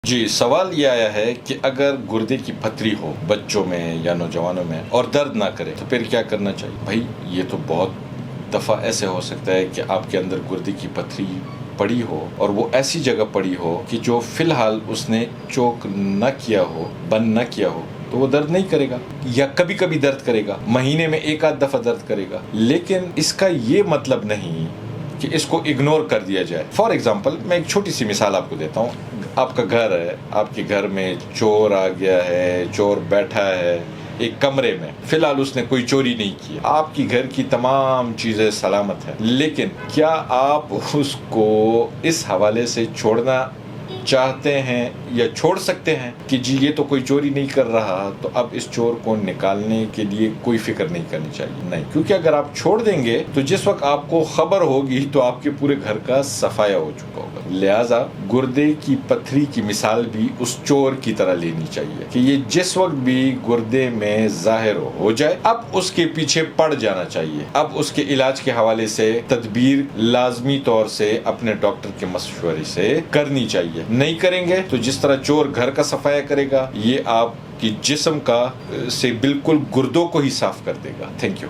جی، سوال یہ آیا ہے کہ اگر گردے کی پتھری ہو بچوں میں یا نوجوانوں میں اور درد نہ کرے تو پھر کیا کرنا چاہیے؟ بھائی یہ تو بہت دفعہ ایسے ہو سکتا ہے کہ آپ کے اندر گردے کی پتھری پڑی ہو اور وہ ایسی جگہ پڑی ہو کہ جو فی الحال اس نے چوک نہ کیا ہو، بند نہ کیا ہو، تو وہ درد نہیں کرے گا یا کبھی کبھی درد کرے گا، مہینے میں ایک آدھ دفعہ درد کرے گا، لیکن اس کا یہ مطلب نہیں کہ اس کو اگنور کر دیا جائے۔ فار ایگزامپل میں ایک چھوٹی سی مثال آپ کو دیتا ہوں۔ آپ کا گھر ہے، آپ کے گھر میں چور آ گیا ہے، چور بیٹھا ہے ایک کمرے میں، فی الحال اس نے کوئی چوری نہیں کی، آپ کی گھر کی تمام چیزیں سلامت ہیں، لیکن کیا آپ اس کو اس حوالے سے چھوڑنا چاہتے ہیں یا چھوڑ سکتے ہیں کہ جی یہ تو کوئی چوری نہیں کر رہا، تو اب اس چور کو نکالنے کے لیے کوئی فکر نہیں کرنی چاہیے؟ نہیں، کیونکہ اگر آپ چھوڑ دیں گے تو جس وقت آپ کو خبر ہوگی تو آپ کے پورے گھر کا صفایا ہو چکا ہوگا۔ لہٰذا گردے کی پتھری کی مثال بھی اس چور کی طرح لینی چاہیے کہ یہ جس وقت بھی گردے میں ظاہر ہو جائے اب اس کے پیچھے پڑ جانا چاہیے، اب اس کے علاج کے حوالے سے تدبیر لازمی طور سے اپنے ڈاکٹر کے مشورے سے کرنی چاہیے۔ نہیں کریں گے تو جس طرح چور گھر کا صفایا کرے گا، یہ آپ کی جسم کا سے بالکل گردوں کو ہی صاف کر دے گا۔ Thank you.